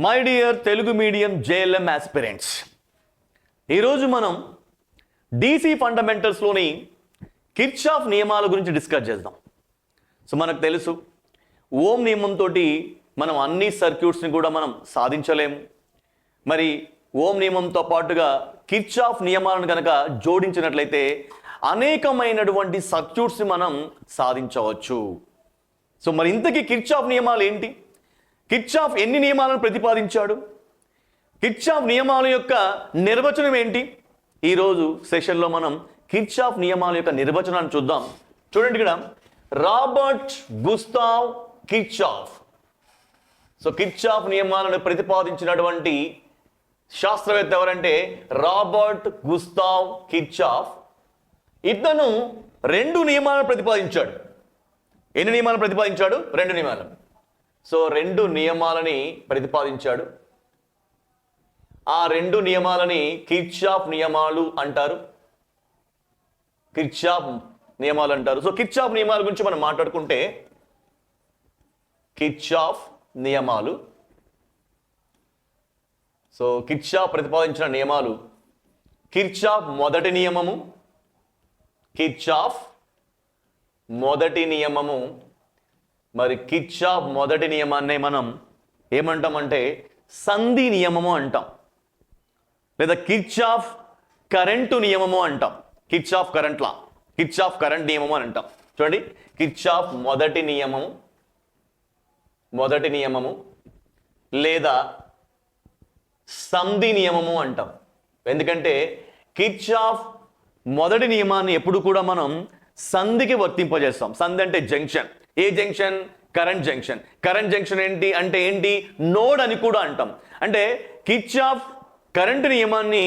My dear Telugu medium JLM aspirants, ఈరోజు మనం DC ఫండమెంటల్స్లోని Kirchhoff నియమాల గురించి డిస్కస్ చేద్దాం. సో మనకు తెలుసు ఓం నియమంతో మనం అన్ని సర్క్యూట్స్ని కూడా మనం సాధించలేము. మరి ఓం నియమంతో పాటుగా కిర్చాఫ్ నియమాలను కనుక జోడించినట్లయితే అనేకమైనటువంటి సర్క్యూట్స్ని మనం సాధించవచ్చు. సో మరి ఇంతకీ కిర్చాఫ్ నియమాలు ఏంటి? కిర్చాఫ్ ఎన్ని నియమాలను ప్రతిపాదించాడు? కిర్చాఫ్ నియమాల యొక్క నిర్వచనం ఏంటి? ఈరోజు సెషన్లో మనం కిర్చాఫ్ నియమాల యొక్క నిర్వచనాన్ని చూద్దాం. చూడండి, ఇక్కడ Robert Gustav Kirchhoff. So Kirchhoff నియమాలను ప్రతిపాదించినటువంటి శాస్త్రవేత్త ఎవరంటే రాబర్ట్ గుస్తావ్ కిర్చాఫ్. ఇతను రెండు నియమాలను ప్రతిపాదించాడు. ఎన్ని నియమాలను ప్రతిపాదించాడు? రెండు నియమాలు. సో రెండు నియమాలని ప్రతిపాదించాడు. ఆ రెండు నియమాలని కిర్చాఫ్ నియమాలు అంటారు. కిర్చాఫ్ నియమాలు అంటారు. సో కిర్చాఫ్ నియమాల గురించి మనం మాట్లాడుకుంటే, కిర్చాఫ్ నియమాలు, సో కిర్చాఫ్ ప్రతిపాదించిన నియమాలు, కిర్చాఫ్ మొదటి నియమము, కిర్చాఫ్ మొదటి నియమము. మరి కిర్చాఫ్ మొదటి నియమాన్నే మనం ఏమంటామంటే సంధి నియమము అంటాం, లేదా కిర్చాఫ్ కరెంటు నియమము అంటాం. Kirchhoff current law, Kirchhoff current నియమము అని అంటాం. చూడండి, కిర్చాఫ్ మొదటి నియమము, మొదటి నియమము లేదా సంధి నియమము అంటాం. ఎందుకంటే కిర్చాఫ్ మొదటి నియమాన్ని ఎప్పుడు కూడా మనం సంధికి వర్తింపజేస్తాం. సంధి అంటే జంక్షన్. ఏ junction? Current junction. Current junction ఏంటి అంటే ఏంటి? నోడ్ అని కూడా అంటాం. అంటే కిర్చాఫ్ కరెంట్ నియమాన్ని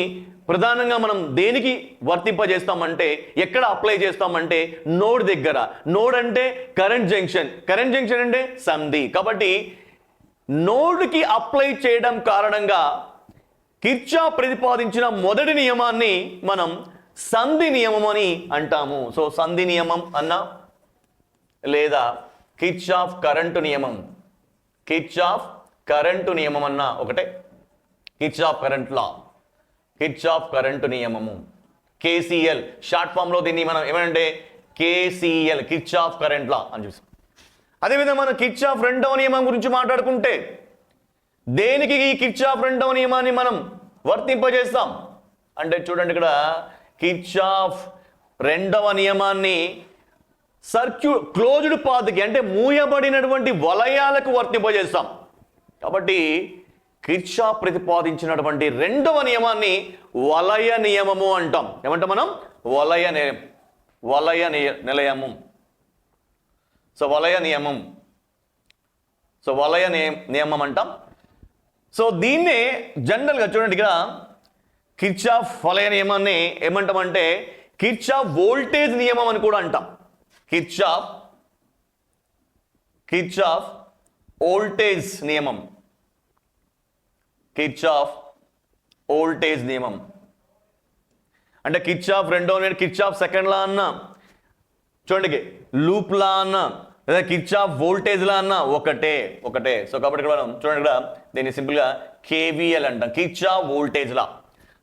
ప్రధానంగా మనం దేనికి వర్తింపజేస్తామంటే, ఎక్కడ అప్లై చేస్తామంటే నోడ్ దగ్గర. నోడ్ అంటే కరెంట్ జంక్షన్, కరెంట్ జంక్షన్ అంటే సంధి. కాబట్టి నోడ్కి అప్లై చేయడం కారణంగా కిర్చాఫ్ ప్రతిపాదించిన మొదటి నియమాన్ని మనం సంధి నియమం అని అంటాము. సో సంధి నియమం అన్నా లేదా కిర్చాఫ్ కరెంటు నియమం, కిర్చాఫ్ కరెంటు నియమం అన్నా ఒకటే. Kirchhoff current law, Kirchhoff current నియమము, కేసీఎల్ షార్ట్ ఫామ్ లో దీన్ని మనం ఏమంటే కేసీఎల్, కిర్చాఫ్ కరెంట్ లా అని చూస్తాం. అదేవిధంగా మనం కిర్చాఫ్ రెండవ నియమం గురించి మాట్లాడుకుంటే, దేనికి ఈ కిర్చాఫ్ రెండవ నియమాన్ని మనం వర్తింపజేస్తాం అంటే, చూడండి ఇక్కడ కిర్చాఫ్ రెండవ నియమాన్ని సర్క్యూట్ క్లోజ్డ్ పాత్కి అంటే మూయబడినటువంటి వలయాలకు వర్తింపజేస్తాం. కాబట్టి కిర్చాఫ్ ప్రతిపాదించినటువంటి రెండవ నియమాన్ని వలయ నియమము అంటాం. ఏమంటాం మనం? వలయ నిలయము. సో వలయ నియమం, సో వలయ నియమం అంటాం. సో దీన్నే జనరల్గా చూడండి, ఇక్కడ కిర్చాఫ్ వలయ నియమాన్ని ఏమంటామంటే కిర్చాఫ్ వోల్టేజ్ నియమం అని కూడా అంటాం. కిర్చాఫ్ వోల్టేజ్ నియమం, కిర్చాఫ్ వోల్టేజ్ నియమం అంటే కిర్చాఫ్ రెండో కిర్చాఫ్ సెకండ్ లా అన్నా, చూడండి లూప్ లా అన్నా, లేదా కిర్చాఫ్ వోల్టేజ్ లా అన్నా ఒకటే. సో కాబట్టి ఇక్కడ మనం చూడండి, ఇక్కడ దీన్ని సింపుల్గా కేవీఎల్ అంటాం, Kirchhoff voltage law.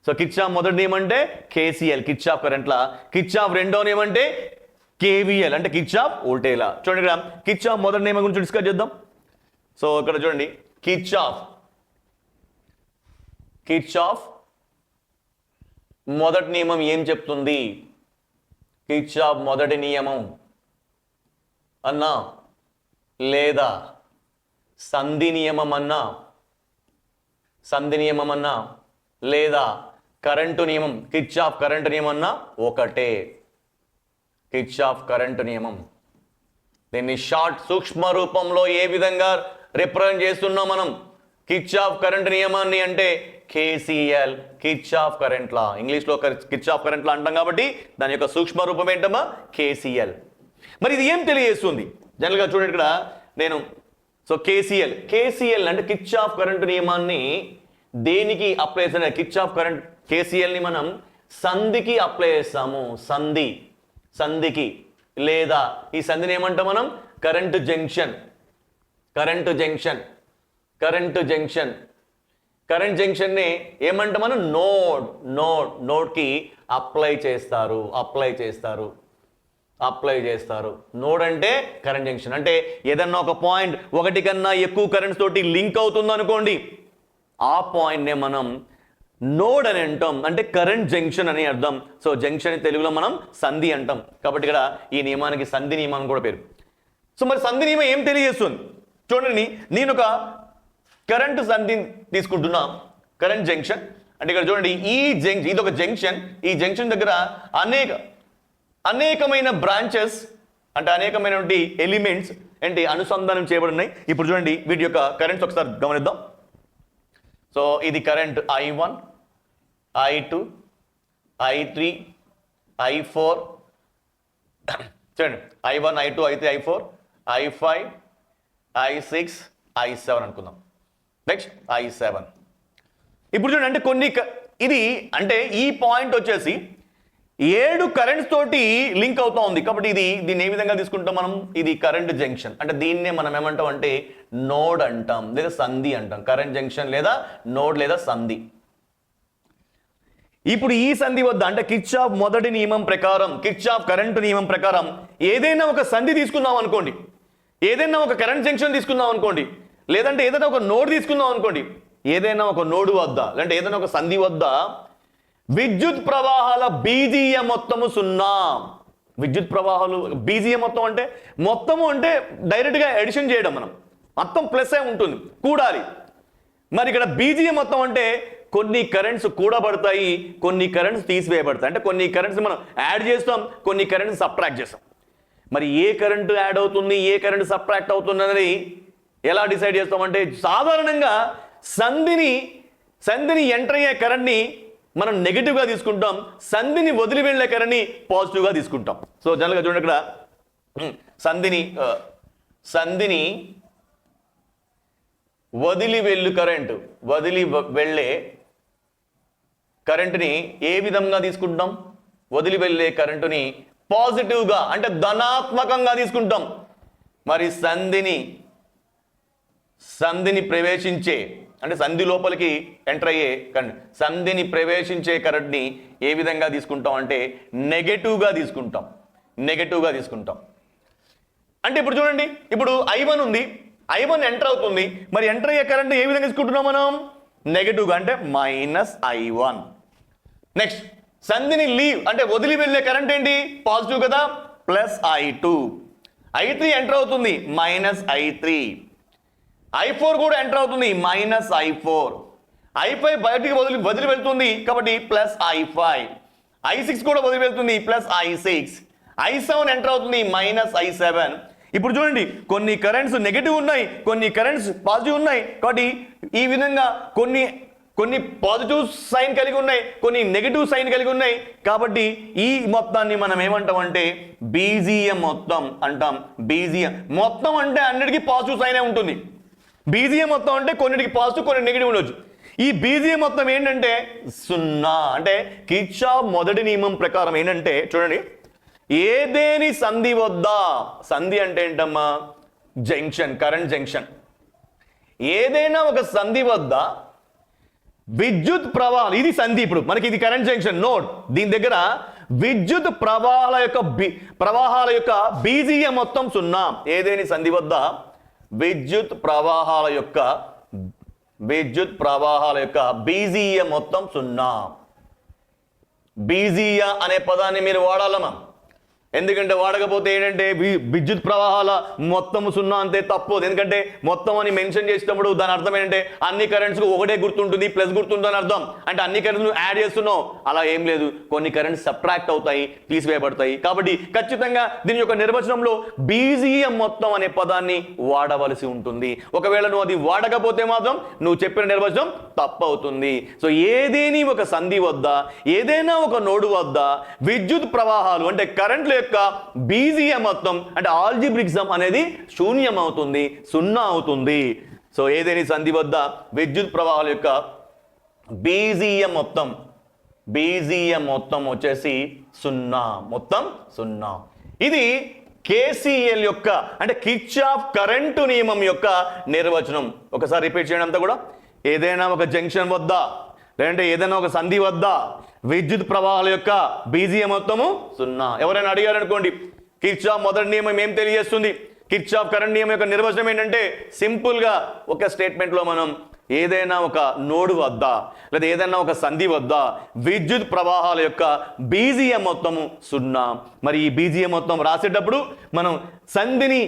So Kirchhoff మొదటి నియమం అంటే KCL, Kirchhoff current law. Kirchhoff రెండో నియమం అంటే కేవీఎల్ అంటే కిర్చాఫ్ వోల్టేజ్ లా. చూడండి, ఇక్కడ కిర్చాఫ్ మొదటి నియమం గురించి డిస్కస్ చేద్దాం. సో ఇక్కడ చూడండి, కిర్చాఫ్ మొదటి నియమం ఏం చెప్తుంది? కిర్చాఫ్ మొదటి నియమం అన్నా లేదా సంధి నియమం అన్నా లేదా కరెంటు నియమం, కిర్చాఫ్ కరెంటు నియమం అన్నా ఒకటే. కిర్చాఫ్ కరెంటు నియమం. దీన్ని షార్ట్ సూక్ష్మ రూపంలో ఏ విధంగా రిప్రజెంట్ చేస్తున్నాం మనం కిర్చాఫ్ కరెంట్ నియమాన్ని అంటే కేసీఎల్, కిర్చాఫ్ కరెంట్ లా. ఇంగ్లీష్లో కిర్చాఫ్ కరెంట్ లా అంటాం కాబట్టి దాని యొక్క సూక్ష్మ రూపం ఏంటమ్మా? కేసీఎల్. మరి ఇది ఏం తెలియజేస్తుంది? జనరల్గా చూడండి, ఇక్కడ నేను సో కేసీఎల్ అంటే కిర్చాఫ్ కరెంటు నియమాన్ని దేనికి అప్లై చేస్తాం? కిర్చాఫ్ కరెంట్ కేసీఎల్ని మనం సంధికి అప్లై చేస్తాము. సంధికి లేదా ఈ సంధిని ఏమంటాం మనం? Current junction. కరెంట్ జంక్షన్ ని ఏమంటాం మనం? నోడ్కి అప్లై చేస్తారు. నోడ్ అంటే కరెంట్ జంక్షన్. అంటే ఏదన్నా ఒక పాయింట్ ఒకటి కన్నా ఎక్కువ కరెంట్స్ తోటి లింక్ అవుతుంది అనుకోండి, ఆ పాయింట్నే మనం నోడ్ అని అంటాం. అంటే కరెంట్ జంక్షన్ అని అర్థం. సో జంక్షన్ తెలుగులో మనం సంధి అంటాం. కాబట్టి ఇక్కడ ఈ నియమానికి సంధి నియమం కూడా పేరు. సో మరి సంధి నియమం ఏం తెలియజేస్తుంది చూడండి. నేను ఒక కరెంటు సంధి తీసుకుంటున్నా, కరెంట్ జంక్షన్. అంటే ఇక్కడ చూడండి, ఇది ఒక జంక్షన్. ఈ జంక్షన్ దగ్గర అనేకమైన బ్రాంచెస్, అంటే అనేకమైనటువంటి ఎలిమెంట్స్ ఏంటి అనుసంధానం చేయబడి. ఇప్పుడు చూడండి వీటి యొక్క కరెంట్స్ ఒకసారి గమనిద్దాం. సో ఇది current I1, I2, I3, I4, చూడండి I1, I2, I3, I4, I5, I6, I7 అనుకుందాం. Next I7. ఇప్పుడు చూడండి, అంటే ఇది అంటే ఈ పాయింట్ వచ్చేసి 7 కరెంట్స్ తోటి లింక్ అవుతా ఉంది. కాబట్టి దీన్ని ఏ విధంగా తీసుకుంటాం మనం? ఇది కరెంట్ జంక్షన్. అంటే దీన్నే మనం ఏమంటాం అంటే నోడ్ అంటాం, లేదా సంధి అంటాం. కరెంట్ జంక్షన్ లేదా నోడ్ లేదా సంధి. ఇప్పుడు ఈ సంధి వద్ద అంటే కిర్చాఫ్ మొదటి నియమం ప్రకారం, కిర్చాఫ్ కరెంటు నియమం ప్రకారం ఏదైనా ఒక సంధి తీసుకుందాం అనుకోండి, ఏదైనా ఒక కరెంట్ జంక్షన్ తీసుకుందాం అనుకోండి, లేదంటే ఏదైనా ఒక నోడ్ తీసుకుందాం అనుకోండి, ఏదైనా ఒక నోడు వద్ద లేదంటే ఏదైనా ఒక సంధి వద్ద విద్యుత్ ప్రవాహాల బీజీయ మొత్తము 0. విద్యుత్ ప్రవాహాలు బీజీయ మొత్తం అంటే మొత్తము అంటే డైరెక్ట్గా ఎడిషన్ చేయడం, మనం మొత్తం ప్లస్ ఉంటుంది, కూడాలి. మరి ఇక్కడ బీజీయ మొత్తం అంటే కొన్ని కరెంట్స్ కూడబడతాయి, కొన్ని కరెంట్స్ తీసివేయబడతాయి. అంటే కొన్ని కరెంట్స్ మనం యాడ్ చేస్తాం, కొన్ని కరెంట్స్ సబ్ట్రాక్ట్ చేస్తాం. మరి ఏ కరెంటు యాడ్ అవుతుంది, ఏ కరెంట్ సబ్ట్రాక్ట్ అవుతుంది అనేది ఎలా డిసైడ్ చేస్తామంటే సాధారణంగా సంధిని ఎంటర్ అయ్యే కరెంట్ని మనం నెగిటివ్గా తీసుకుంటాం, సంధిని వదిలి వెళ్ళే కరెంట్ని పాజిటివ్గా తీసుకుంటాం. సో జనరల్గా చూడండి, ఇక్కడ సంధిని వదిలి వెళ్ళే కరెంటుని ఏ విధంగా తీసుకుంటాం? వదిలి వెళ్ళే కరెంటుని పాజిటివ్గా అంటే ధనాత్మకంగా తీసుకుంటాం. మరి సంధిని ప్రవేశించే అంటే సంధి లోపలికి ఎంటర్ అయ్యే కరెంట్, సంధిని ప్రవేశించే కరెంట్ని ఏ విధంగా తీసుకుంటాం అంటే నెగటివ్గా తీసుకుంటాం. అంటే ఇప్పుడు చూడండి, ఇప్పుడు I1 ఉంది, I1 ఎంటర్ అవుతుంది. మరి ఎంటర్ అయ్యే కరెంట్ ఏ విధంగా తీసుకుంటున్నాం మనం? నెగటివ్గా అంటే -I1. నెక్స్ట్ సంధిని అంటే వదిలి వెళ్ళే కరెంట్ ఏంటి? పాజిటివ్ కదా, +I2. I3 ఎంటర్ అవుతుంది, -I3. I4 కూడా ఎంటర్ అవుతుంది, -I4. I5 బయటికి వదిలి వెళ్తుంది కాబట్టి +I5. I6 కూడా వదిలి వెళ్తుంది, +I6. I7 ఎంటర్ అవుతుంది, -I7. ఇప్పుడు చూడండి, కొన్ని కరెంట్స్ నెగటివ్ ఉన్నాయి, కొన్ని కరెంట్స్ పాజిటివ్ ఉన్నాయి. కాబట్టి ఈ విధంగా కొన్ని పాజిటివ్ సైన్ కలిగి ఉన్నాయి, కొన్ని నెగటివ్ సైన్ కలిగి ఉన్నాయి. కాబట్టి ఈ మొత్తాన్ని మనం ఏమంటాం అంటే బీజీయ మొత్తం అంటాం. బీజీయ మొత్తం అంటే అన్నిటికీ పాజిటివ్ సైనే ఉంటుంది. బీజీయ మొత్తం అంటే కొన్నిటికి పాజిటివ్, కొన్ని నెగిటివ్ ఉండొచ్చు. ఈ బీజీయ మొత్తం ఏంటంటే 0. అంటే కిర్చాఫ్ మొదటి నియమం ప్రకారం ఏంటంటే చూడండి, ఏదేని సంధి వద్ద, సంధి అంటే ఏంటమ్మా? Junction, current junction. ఏదైనా ఒక సంధి వద్ద విద్యుత్ ప్రవాహాలు, ఇది సంధి, ఇప్పుడు మనకి ఇది కరెంట్ జంక్షన్ నోడ్, దీని దగ్గర విద్యుత్ ప్రవాహాల యొక్క బీజీయ మొత్తం 0. ఏదేని సంధి వద్ద విద్యుత్ ప్రవాహాల యొక్క బీజీయ మొత్తం 0. బీజీయ అనే పదాన్ని మీరు వాడాలమ్మా, ఎందుకంటే వాడకపోతే ఏంటంటే విద్యుత్ ప్రవాహాల మొత్తము 0 అంతే తప్పు. ఎందుకంటే మొత్తం అని మెన్షన్ చేసినప్పుడు దాని అర్థం ఏంటంటే అన్ని కరెంట్స్కు ఒకటే గుర్తుంటుంది, ప్లస్ గుర్తుంటుంది అర్థం. అంటే అన్ని కరెంట్స్ యాడ్ చేస్తున్నావు, అలా ఏం లేదు. కొన్ని కరెంట్స్ సబ్ట్రాక్ట్ అవుతాయి, తీసివేయబడతాయి. కాబట్టి ఖచ్చితంగా దీని యొక్క నిర్వచనంలో బీజీఎం మొత్తం అనే పదాన్ని వాడవలసి ఉంటుంది. ఒకవేళ నువ్వు అది వాడకపోతే మాత్రం నువ్వు చెప్పిన నిర్వచనం తప్పు అవుతుంది. సో ఏదేని ఒక సంధి వద్ద, ఏదైనా ఒక నోడు వద్ద విద్యుత్ ప్రవాహాలు అంటే కరెంట్ల యొక్క బీజీయ మొత్తం అంటే ఆల్జిబ్రిక్జం అనేది శూన్యం అవుతుంది, 0 అవుతుంది. సో ఏదేని సంధి వద్ద విద్యుత్ ప్రవాహాల యొక్క బీజీయ మొత్తం వచ్చేసి 0, మొత్తం 0. ఇది కేసీఎల్ యొక్క అంటే కిర్చాఫ్ కరెంటు నియమం యొక్క నిర్వచనం. ఒకసారి రిపీట్ చేయడం అంతా కూడా, ఏదైనా ఒక జంక్షన్ వద్ద లేదంటే ఏదైనా ఒక సంధి వద్ద విద్యుత్ ప్రవాహాల యొక్క బీజీయ మొత్తము 0. ఎవరైనా అడిగారు అనుకోండి, కిర్చాఫ్ మొదటి నియమం ఏం తెలియజేస్తుంది, కిర్చాఫ్ కరెంట్ నియమం యొక్క నిర్వచనం ఏంటంటే సింపుల్గా ఒక స్టేట్మెంట్లో మనం ఏదైనా ఒక నోడు వద్ద లేదా ఏదైనా ఒక సంధి వద్ద విద్యుత్ ప్రవాహాల యొక్క బీజీయ మొత్తము 0. మరి ఈ బీజీయ మొత్తం రాసేటప్పుడు మనం సంధిని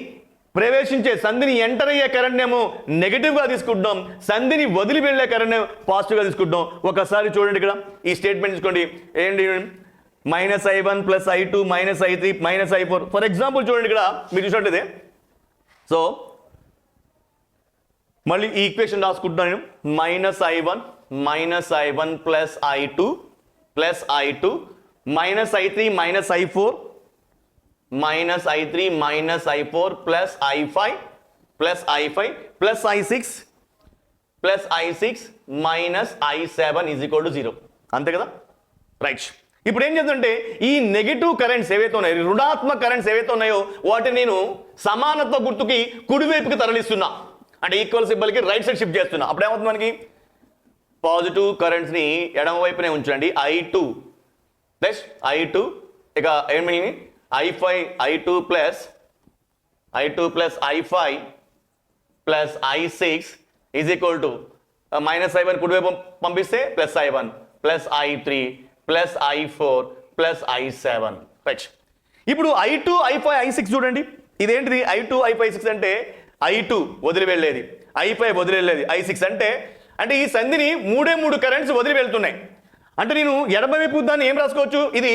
ఎంటర్ అయ్యే కరెంట్ ఏమో నెగిటివ్గా తీసుకుంటాం, సంధిని వదిలి వెళ్ళే కరెంట్ పాజిటివ్గా తీసుకుంటాం. ఒకసారి చూడండి, ఇక్కడ ఈ స్టేట్మెంట్ తీసుకోండి. ఏంటి, -I1 + I2 -I3 -I4. For example చూడండి, ఇక్కడ మీరు చూసినట్లయితే, సో మళ్ళీ ఈ equation రాసుకుంటున్నాను. -I1 + I2 -I3 -I4 -I3 -I4 +I5 +I6 -I7 = 0. అంతే కదా, రైట్. ఇప్పుడు ఏం చేద్దంటే ఈ నెగిటివ్ కరెంట్స్ ఏవైతే ఉన్నాయో, రుణాత్మక కరెంట్స్ ఏవైతే ఉన్నాయో వాటిని నేను సమానత్వ గుర్తుకి కుడివైపుకి తరలిస్తున్నా, అంటే ఈక్వల్ సింబల్కి రైట్ సైడ్ షిఫ్ట్ చేస్తున్నా. అప్పుడు ఏమవుతుంది, మనకి పాజిటివ్ కరెంట్స్ని ఎడమ వైపునే ఉంచండి. I2 ఇక ఏమి I2 + I5 +I6 -I1 కుడివైపు పంపిస్తే +I1 +I3 +I4 +I7. Right. ఇప్పుడు I2 I5 I6 చూడండి, ఇదేంటిది I2 I5 I6 అంటే I2 వదిలి వెళ్ళేది, I5 వదిలి వెళ్ళేది, I6 అంటే ఈ సంధిని 3 కరెంట్స్ వదిలి వెళ్తున్నాయి. అంటే నేను ఎడమ వైపు దాన్ని ఏం రాసుకోవచ్చు, ఇది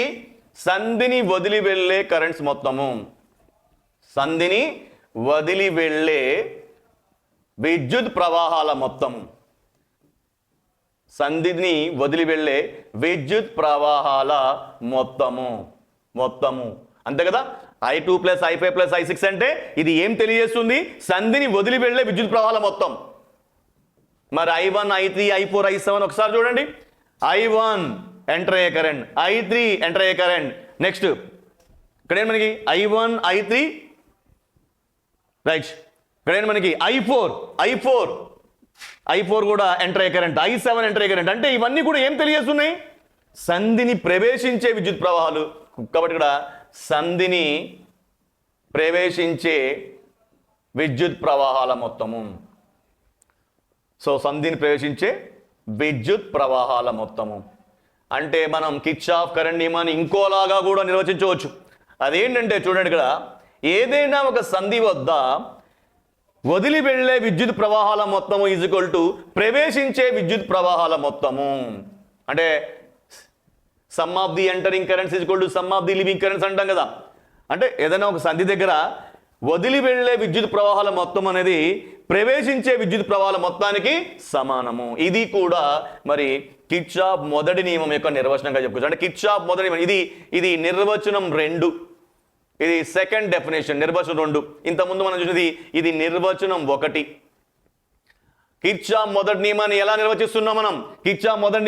సంధిని వదిలి వెళ్ళే కరెంట్స్ మొత్తము, సంధిని వదిలి వెళ్ళే విద్యుత్ ప్రవాహాల మొత్తము, సంధిని వదిలి వెళ్ళే విద్యుత్ ప్రవాహాల మొత్తము అంతే కదా. I2 + I5 + I6 అంటే ఇది ఏం తెలియజేస్తుంది, సంధిని వదిలి వెళ్ళే విద్యుత్ ప్రవాహాల మొత్తం. మరి I1 I3 I4 I7 ఒకసారి చూడండి. I1 ఎంటర్ అయ్యే కరెంట్, I3 ఎంటర్ అయ్యే కరెంట్. నెక్స్ట్ ఇక్కడ ఏంటి మనకి I1 I3 రైట్. ఇక్కడ ఏంటి మనకి I4 కూడా ఎంటర్ అయ్యే కరెంట్, I7 ఎంటర్ అయ్యే కరెంట్. అంటే ఇవన్నీ కూడా ఏం తెలియజేస్తున్నాయి, సంధిని ప్రవేశించే విద్యుత్ ప్రవాహాలు. కాబట్టి ఇక్కడ సంధిని ప్రవేశించే విద్యుత్ ప్రవాహాల మొత్తము. సో సంధిని ప్రవేశించే విద్యుత్ ప్రవాహాల మొత్తము అంటే మనం కిర్చాఫ్ కరెంట్ నియమాన్ని ఇంకోలాగా కూడా నిర్వచించవచ్చు. అదేంటంటే చూడండి, ఇక్కడ ఏదైనా ఒక సంధి వద్ద వదిలి వెళ్ళే విద్యుత్ ప్రవాహాల మొత్తము = ప్రవేశించే విద్యుత్ ప్రవాహాల మొత్తము. అంటే some of the entering currents = some of the living currents అంటాం కదా. అంటే ఏదైనా ఒక సంధి దగ్గర వదిలి వెళ్ళే విద్యుత్ ప్రవాహాల మొత్తం అనేది ప్రవేశించే విద్యుత్ ప్రవాహాల మొత్తానికి సమానము. ఇది కూడా మరి కిర్చాఫ్ మొదటి నియమం యొక్క నిర్వచనంగా చెప్పుకోవచ్చు. అంటే కిర్చాఫ్ మొదటి నియమం ఇది నిర్వచనం 2, ఇది సెకండ్ డెఫినేషన్, నిర్వచనం 2. ఇంతకుముందు మనం చూసినది ఇది నిర్వచనం 1. కిర్చాఫ్ మొదటి నియమాన్ని ఎలా నిర్వచిస్తున్నాం మనం, కిర్చాఫ్ మొదటి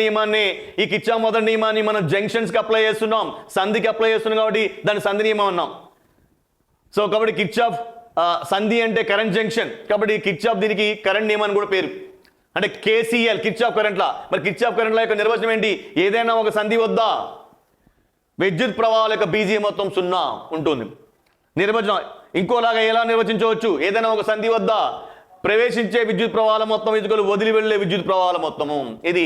నియమాన్ని మనం జంక్షన్స్కి అప్లై చేస్తున్నాం, సంధికి అప్లై చేస్తున్నాం కాబట్టి దాన్ని సంధి నియమం అన్నాం. సో కాబట్టి కిర్చాఫ్ సంధి అంటే కరెంట్ జంక్షన్, కాబట్టి కిర్చాఫ్ దీనికి కరెంట్ నియమాన్ని కూడా పేరు. అంటే KCL కిర్చాఫ్ కరెంట్లా. మరి కిర్చాఫ్ కరెంట్ల యొక్క నిర్వచనం ఏంటి, ఏదైనా ఒక సంధి వద్ద విద్యుత్ ప్రవాహాల యొక్క బీజీయ మొత్తం 0 ఉంటుంది. నిర్వచనం ఇంకోలాగా ఎలా నిర్వచించవచ్చు, ఏదైనా ఒక సంధి వద్ద ప్రవేశించే విద్యుత్ ప్రవాహాల మొత్తం = వదిలి వెళ్ళే విద్యుత్ ప్రవాహాల మొత్తము. ఇది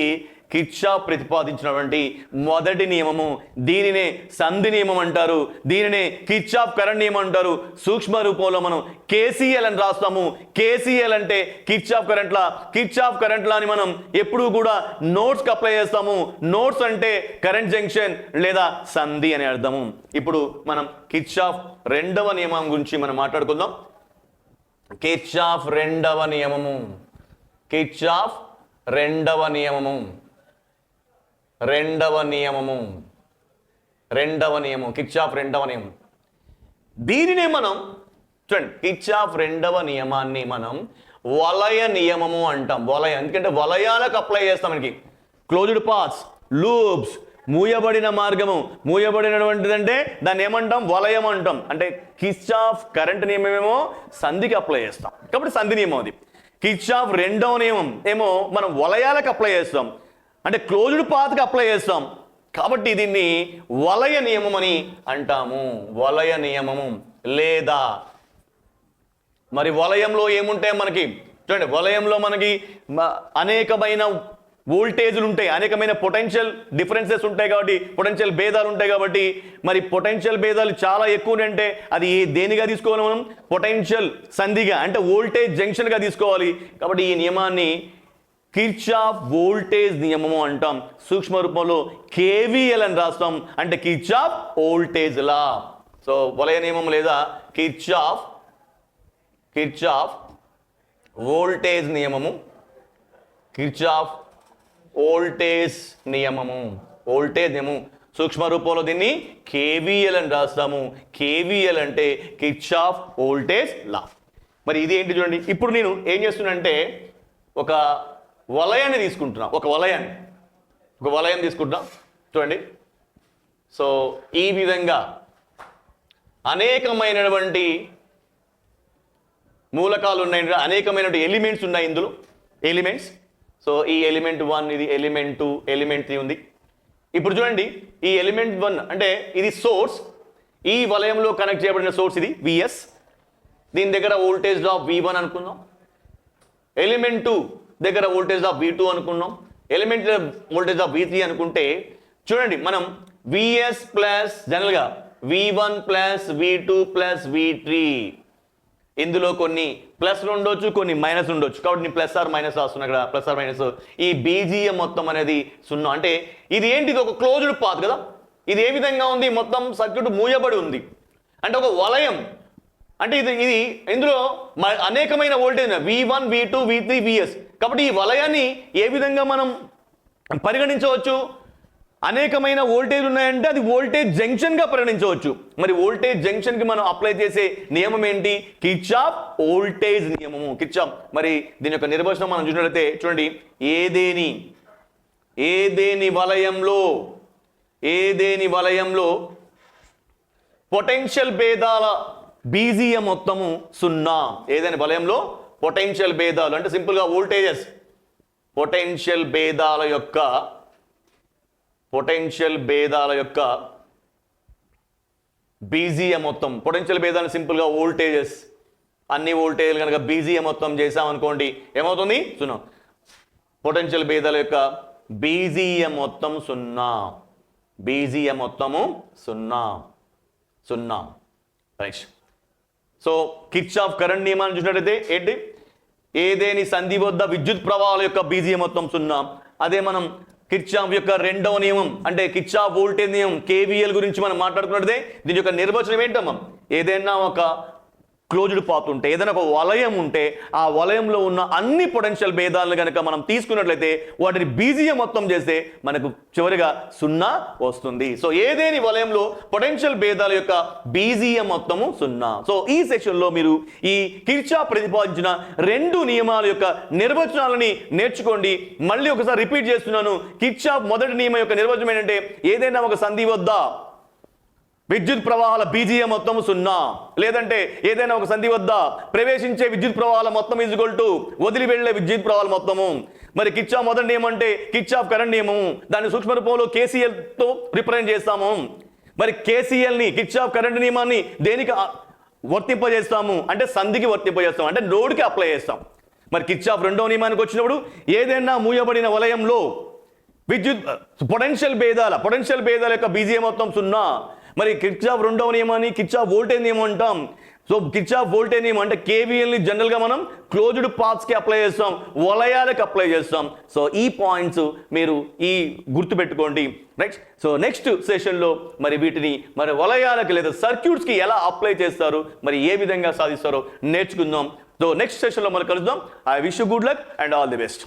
కిర్చాఫ్ ప్రతిపాదించినటువంటి మొదటి నియమము. దీనినే సంధి నియమం అంటారు, దీనినే కిర్చాఫ్ కరెంట్ నియమం అంటారు. సూక్ష్మ రూపంలో మనం KCL అని రాస్తాము. KCL అంటే కిర్చాఫ్ కరెంట్లా అని మనం ఎప్పుడూ కూడా నోట్స్కి అప్లై చేస్తాము. నోట్స్ అంటే కరెంట్ జంక్షన్ లేదా సంధి అని అర్థము. ఇప్పుడు మనం కిర్చాఫ్ రెండవ నియమం గురించి మనం మాట్లాడుకుందాం. కిర్చాఫ్ రెండవ నియమము కిర్చాఫ్ రెండవ నియమము దీనినే మనం చూడండి, కిర్చాఫ్ రెండవ నియమాన్ని మనం వలయ నియమము అంటాం. వలయం ఎందుకంటే వలయాలకు అప్లై చేస్తాం. మనకి క్లోజ్డ్ పాత్స్, లూప్స్, మూయబడిన మార్గము, మూయబడినటువంటిదంటే దాన్ని ఏమంటాం, వలయం అంటాం. అంటే కిర్చాఫ్ కరెంట్ నియమమేమో సంధికి అప్లై చేస్తాం కాబట్టి సంధి నియమం అది. కిర్చాఫ్ రెండవ నియమం ఏమో మనం వలయాలకు అప్లై చేస్తాం, అంటే క్లోజ్డ్ పాత్కి అప్లై చేస్తాం. కాబట్టి దీన్ని వలయ నియమం అని అంటాము. వలయ నియమము లేదా మరి వలయంలో ఏముంటాయి మనకి చూడండి, వలయంలో మనకి అనేకమైన వోల్టేజ్లు ఉంటాయి, అనేకమైన పొటెన్షియల్ డిఫరెన్సెస్ ఉంటాయి, కాబట్టి పొటెన్షియల్ భేదాలు ఉంటాయి. కాబట్టి మరి పొటెన్షియల్ భేదాలు చాలా ఎక్కువ అంటే అది దేనిగా తీసుకోవాలి మనం? పొటెన్షియల్ సంధిగా, అంటే వోల్టేజ్ జంక్షన్గా తీసుకోవాలి. కాబట్టి ఈ నియమాన్ని కిర్చాఫ్ వోల్టేజ్ నియమము అంటాం. సూక్ష్మ రూపంలో కేవీఎల్ అని రాస్తాం, అంటే కిర్చాఫ్ వోల్టేజ్ లా. సో వలయ నియమం లేదా కిర్చాఫ్ వోల్టేజ్ నియమము, కిర్చాఫ్ వోల్టేజ్ నియమము, వోల్టేజ్ నియమం. సూక్ష్మ రూపంలో దీన్ని కేవీఎల్ అని రాస్తాము. కేవీఎల్ అంటే కిర్చాఫ్ వోల్టేజ్ లా. మరి ఇది ఏంటి చూడండి, ఇప్పుడు నేను ఏం చేస్తున్నానంటే ఒక వలయాన్ని తీసుకుంటున్నా, ఒక వలయం తీసుకుంటున్నా చూడండి. సో ఈ విధంగా అనేకమైనటువంటి మూలకాలు ఉన్నాయి, అనేకమైనటువంటి ఎలిమెంట్స్ ఉన్నాయి ఇందులో, ఎలిమెంట్స్. సో ఈ ఎలిమెంట్ 1, ఇది ఎలిమెంట్ 2, ఎలిమెంట్ 3 ఉంది. ఇప్పుడు చూడండి, ఈ ఎలిమెంట్ 1 అంటే ఇది సోర్స్, ఈ వలయంలో కనెక్ట్ చేయబడిన సోర్స్ ఇది విఎస్. దీని దగ్గర వోల్టేజ్ డ్రాప్ V1 అనుకుందాం. ఎలిమెంట్ 2 దగ్గర వోల్టేజ్ డ్రాప్ V2 అనుకున్నాం. ఎలిమెంట్ వోల్టేజ్ డ్రాప్ V3 అనుకుంటే చూడండి, మనం విఎస్ ప్లస్ జనరల్గా V1 plus V2 plus V3, ఇందులో కొన్ని ప్లస్లు ఉండొచ్చు, కొన్ని మైనస్ ఉండొచ్చు. కాబట్టి నేను ప్లస్ ఆర్ మైనస్ రాస్తున్నా ఇక్కడ, ప్లస్ ఆర్ మైనస్. ఈ బీజీఎం మొత్తం అనేది 0. అంటే ఇది ఏంటి? ఇది ఒక క్లోజ్డ్ పాత్ కదా. ఇది ఏ విధంగా ఉంది? మొత్తం సర్క్యూట్ మూయబడి ఉంది, అంటే ఒక వలయం. అంటే ఇది ఇందులో అనేకమైన voltage V1, V2, V3, VS. కాబట్టి ఈ వలయాన్ని ఏ విధంగా మనం పరిగణించవచ్చు? అనేకమైన వోల్టేజ్ ఉన్నాయంటే అది వోల్టేజ్ జంక్షన్ గా పరిగణించవచ్చు. మరి వోల్టేజ్ జంక్షన్ కి మనం అప్లై చేసే నియమం ఏంటి? కిర్చాఫ్ వోల్టేజ్ నియమము, కిర్చాఫ్. మరి దీని యొక్క నిర్వచనం మనం చూసినట్లయితే చూడండి, ఏదేని వలయంలో పొటెన్షియల్ భేదాల బీజీఎం మొత్తము 0. ఏదైనా వలయంలో పొటెన్షియల్ భేదాలు అంటే సింపుల్ గా వోల్టేజెస్, పొటెన్షియల్ భేదాల యొక్క బీజీఎం మొత్తం, పొటెన్షియల్ భేదాలు సింపుల్ గా వోల్టేజెస్, అన్ని వోల్టేజ్లు కనుక బీజీఎం మొత్తం చేసామనుకోండి ఏమవుతుంది? 0. పొటెన్షియల్ భేదాల యొక్క బీజీఎం మొత్తం 0. బీజీఎం మొత్తము 0. రైట్. సో కిర్చాఫ్ కరెంట్ నియమాన్ని చూసినట్లయితే ఏంటి? ఏదేని సంధి వద్ద విద్యుత్ ప్రవాహాల యొక్క బీజీఎం మొత్తం 0. అదే మనం కిర్చాఫ్ యొక్క రెండవ నియమం అంటే కిర్చాఫ్ వోల్టేజ్ నియమం కేవీఎల్ గురించి మనం మాట్లాడుకున్నట్టే దీని యొక్క నిర్వచనం ఏంటమ్మా? ఏదైనా ఒక క్లోజ్డ్ పాత్ ఉంటే, ఏదైనా ఒక వలయం ఉంటే, ఆ వలయంలో ఉన్న అన్ని పొటెన్షియల్ భేదాలను కనుక మనం తీసుకున్నట్లయితే వాటిని బీజీఎం మొత్తం చేస్తే మనకు చివరిగా 0 వస్తుంది. సో ఏదేని వలయంలో పొటెన్షియల్ భేదాల యొక్క బీజీఎం మొత్తము 0. సో ఈ సెక్షన్లో మీరు ఈ కిర్చాఫ్ ప్రతిపాదించిన 2 నియమాల యొక్క నిర్వచనాలని నేర్చుకోండి. మళ్ళీ ఒకసారి రిపీట్ చేస్తున్నాను. కిర్చాఫ్ మొదటి నియమం యొక్క నిర్వచనం ఏంటంటే ఏదైనా ఒక సంధి వద్ద విద్యుత్ ప్రవాహాల బీజీఎం మొత్తము 0, లేదంటే ఏదైనా ఒక సంధి వద్ద ప్రవేశించే విద్యుత్ ప్రవాహాల మొత్తం = వదిలి వెళ్లే విద్యుత్ ప్రవాహాల మొత్తము. మరి కిర్చాఫ్ మొదటి నియమం అంటే కిర్చాఫ్ కరెంట్ నియమము, దాన్ని సూక్ష్మ రూపంలో కేసీఎల్ తో రిప్రజెంట్ చేస్తాము. మరి కేసీఎల్ ని, కిర్చాఫ్ కరెంట్ నియమాన్ని దేనికి వర్తింపజేస్తాము అంటే సంధికి వర్తింపజేస్తాం, అంటే నోడ్కి అప్లై చేస్తాం. మరి కిర్చాఫ్ రెండవ నియమానికి వచ్చినప్పుడు ఏదైనా మూయబడిన వలయంలో విద్యుత్ పొటెన్షియల్ భేదాల యొక్క బీజీఎం మొత్తం 0. మరి కిర్చాఫ్ రెండవ నియమాన్ని కిర్చాఫ్ వోల్టేజ్ నియమం అంటాం. సో కిర్చాఫ్ వోల్టేజ్ నియమం అంటే కేవీఎల్ని జనరల్గా మనం క్లోజ్డ్ పాత్స్కి అప్లై చేస్తాం, వలయాలకు అప్లై చేస్తాం. సో ఈ పాయింట్స్ మీరు గుర్తుపెట్టుకోండి. రైట్. సో నెక్స్ట్ సెషన్లో మరి వీటిని మరి వలయాలకు లేదా సర్క్యూట్స్కి ఎలా అప్లై చేస్తారు, మరి ఏ విధంగా సాధిస్తారో నేర్చుకుందాం. సో నెక్స్ట్ సెషన్లో మనం కలుద్దాం. I wish you good luck and all the best.